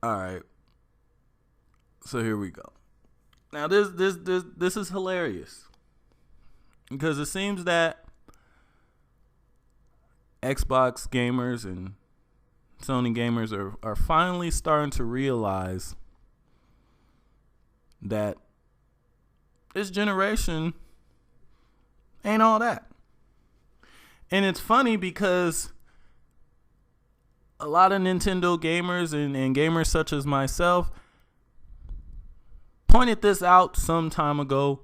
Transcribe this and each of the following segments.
All right. So here we go. Now this is hilarious because it seems that Xbox gamers and Sony gamers are finally starting to realize that this generation ain't all that. And it's funny because a lot of Nintendo gamers and gamers such as myself pointed this out some time ago,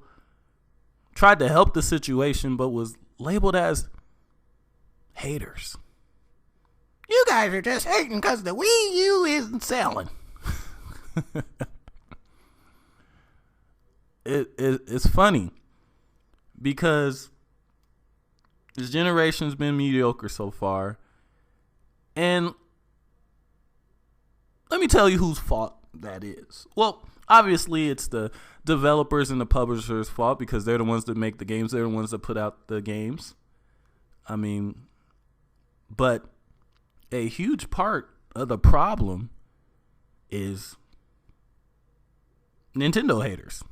tried to help the situation, but was labeled as haters. You guys are just hating because the Wii U isn't selling. It's funny because this generation's been mediocre so far. And let me tell you whose fault that is. Well, obviously it's the developers and the publishers' fault because they're the ones that make the games. They're the ones that put out the games. I mean, but a huge part of the problem is Nintendo haters.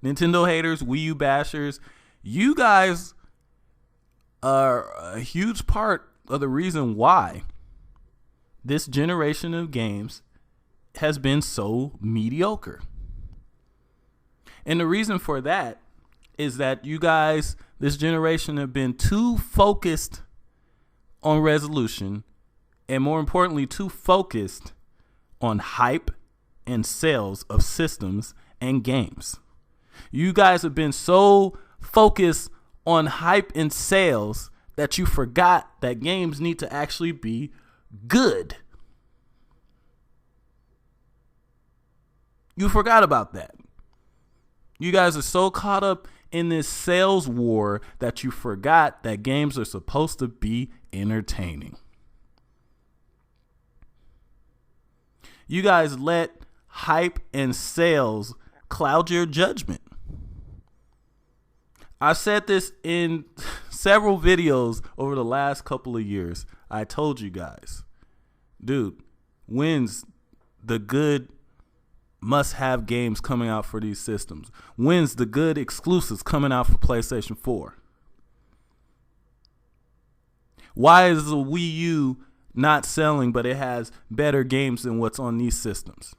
Nintendo haters, Wii U bashers. You guys are a huge part of the reason why this generation of games has been so mediocre. And the reason for that is that you guys, this generation, have been too focused on resolution and, more importantly, too focused on hype and sales of systems and games. You guys have been so focused on hype and sales that you forgot that games need to actually be good. You forgot about that. You guys are so caught up in this sales war that you forgot that games are supposed to be entertaining. You guys let hype and sales cloud your judgment. I said this in several videos over the last couple of years. I told you guys, dude, when's the good must-have games coming out for these systems? When's the good exclusives coming out for PlayStation 4? Why is the Wii U not selling, but it has better games than what's on these systems?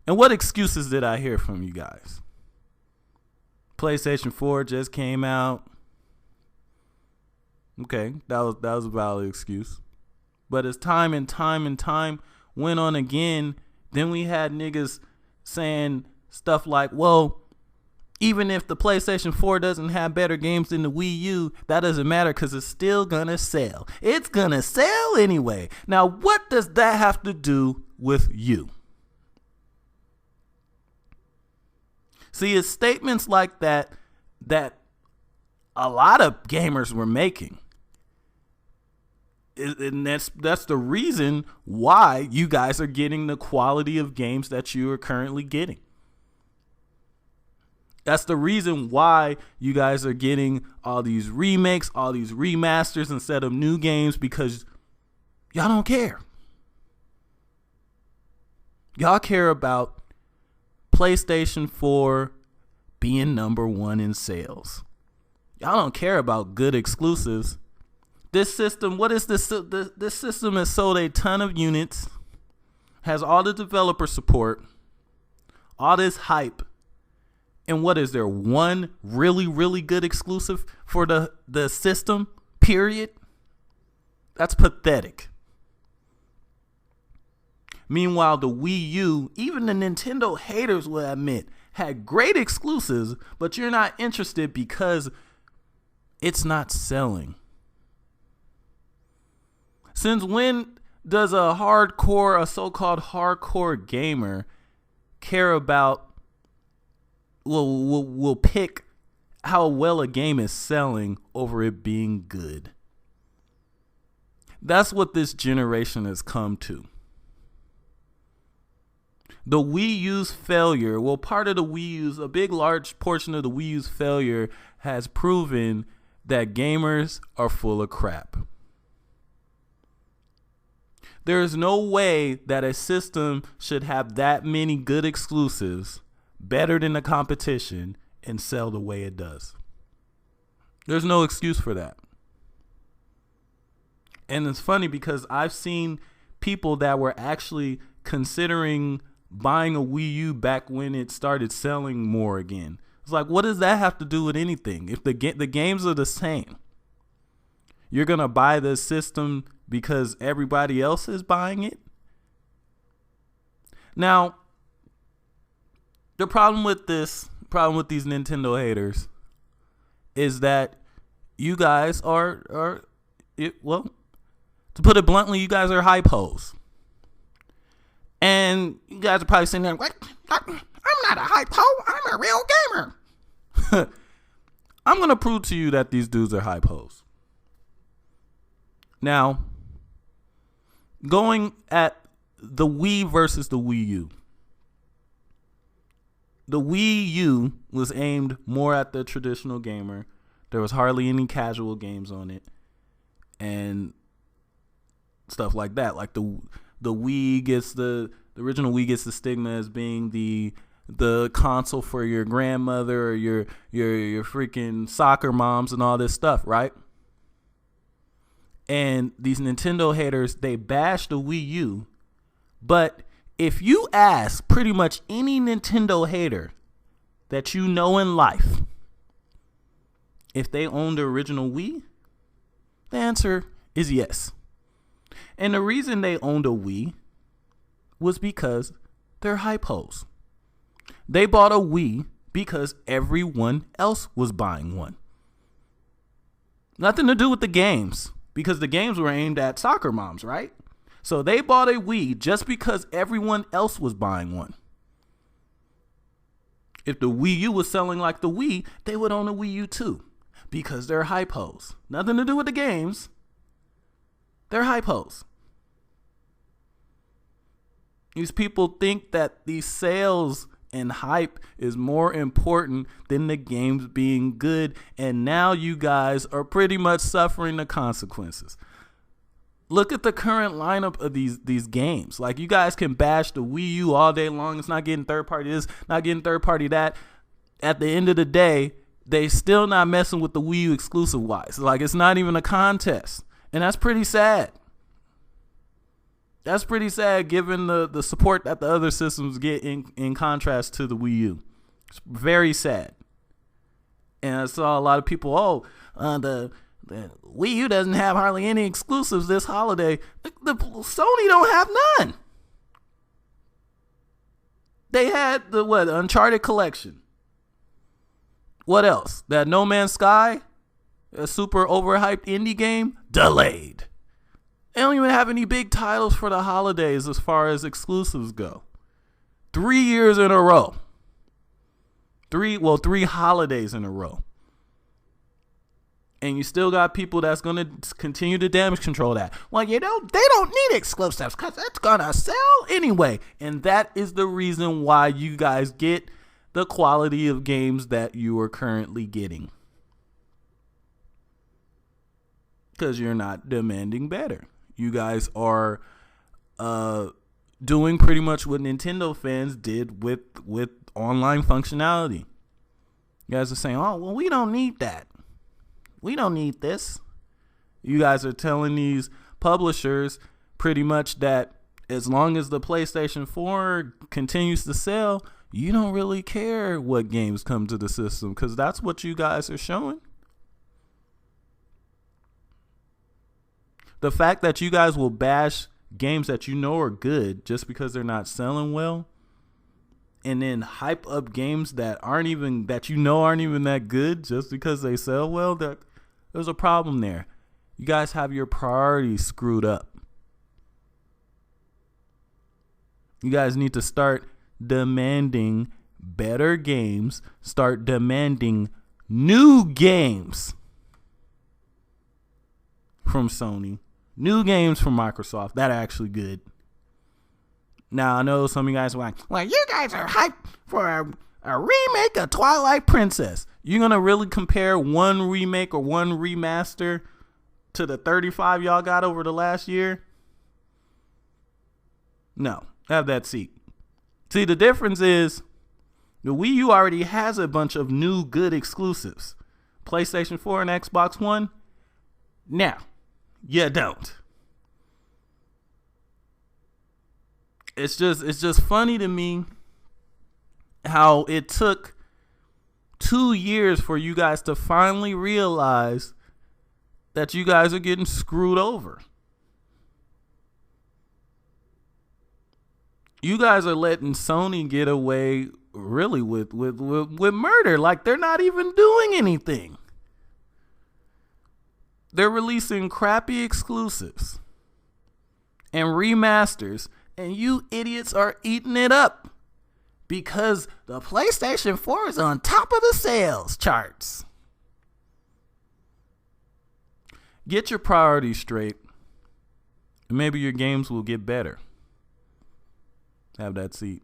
And what excuses did I hear from you guys? PlayStation 4 just came out. Okay, that was a valid excuse. But as time went on again, then we had niggas saying stuff like, well, even if the PlayStation 4 doesn't have better games than the Wii U, that doesn't matter because it's still gonna sell. It's gonna sell anyway. Now, what does that have to do with you? See, it's statements like that a lot of gamers were making. And that's the reason why you guys are getting the quality of games that you are currently getting. That's the reason why you guys are getting all these remakes, all these remasters instead of new games, because y'all don't care. Y'all care about PlayStation 4 being number one in sales. Y'all don't care about good exclusives. This system, what is this? This system has sold a ton of units, has all the developer support, all this hype, and what is there? One really, really good exclusive for the system, period? That's pathetic. Meanwhile, the Wii U, even the Nintendo haters will admit, had great exclusives, but you're not interested because it's not selling. Since when does a so-called hardcore gamer care about, will pick how well a game is selling over it being good? That's what this generation has come to. The Wii U's failure, part of the Wii U's, a large portion of the Wii U's failure has proven that gamers are full of crap. There is no way that a system should have that many good exclusives better than the competition and sell the way it does. There's no excuse for that. And it's funny because I've seen people that were actually considering buying a Wii U back when it started selling more again. It's like, what does that have to do with anything? If the games are the same, you're going to buy the system because everybody else is buying it? Now, the problem with these Nintendo haters is that you guys are to put it bluntly, you guys are hype hoes. And you guys are probably sitting there, what? I'm not a hype hoe. I'm a real gamer. I'm going to prove to you that these dudes are hype hoes. Now, going at the Wii versus the Wii U. The Wii U was aimed more at the traditional gamer. There was hardly any casual games on it. And stuff like that. Like the Wii gets the original Wii gets the stigma as being the console for your grandmother or your freaking soccer moms and all this stuff, right? And these Nintendo haters, they bash the Wii U. But if you ask pretty much any Nintendo hater that you know in life if they own the original Wii, the answer is yes. And the reason they owned a Wii was because they're hype hoes. They bought a Wii because everyone else was buying one. Nothing to do with the games, because the games were aimed at soccer moms, right? So they bought a Wii just because everyone else was buying one. If the Wii U was selling like the Wii, they would own a Wii U too, because they're hype hoes. Nothing to do with the games. They're hype hoes. These people think that these sales and hype is more important than the games being good, and now you guys are pretty much suffering the consequences. Look at the current lineup of these games. Like, you guys can bash the Wii U all day long. It's not getting third party this, not getting third party that. At the end of the day, they still not messing with the Wii U exclusive wise. Like, it's not even a contest. And that's pretty sad. That's pretty sad given the support that the other systems get in contrast to the Wii U. It's very sad. And I saw a lot of people, the Wii U doesn't have hardly any exclusives this holiday. The Sony don't have none. They had the Uncharted collection. What else? That No Man's Sky, a super overhyped indie game, delayed. They don't even have any big titles for the holidays as far as exclusives go. 3 years in a row. Three holidays in a row. And you still got people that's going to continue to damage control that. Well, they don't need exclusives because that's going to sell anyway. And that is the reason why you guys get the quality of games that you are currently getting. Because you're not demanding better. You guys are doing pretty much what Nintendo fans did with online functionality. You guys are saying, we don't need that. We don't need this. You guys are telling these publishers pretty much that as long as the PlayStation 4 continues to sell, you don't really care what games come to the system, because that's what you guys are showing. The fact that you guys will bash games that you know are good just because they're not selling well, and then hype up games that aren't even that good just because they sell well, there's a problem there. You guys have your priorities screwed up. You guys need to start demanding better games. Start demanding new games from Sony. New games from Microsoft that are actually good. Now, I know some of you guys are like, well, you guys are hyped for a remake of Twilight Princess. You're going to really compare one remake or one remaster to the 35 y'all got over the last year? No, have that seat. See, the difference is the Wii U already has a bunch of new good exclusives. PlayStation 4 and Xbox One, now, you don't. It's just funny to me how it took 2 years for you guys to finally realize that you guys are getting screwed over. You guys are letting Sony get away really with murder. Like, they're not even doing anything. They're releasing crappy exclusives and remasters, and you idiots are eating it up because the PlayStation 4 is on top of the sales charts. Get your priorities straight, and maybe your games will get better. Have that seat.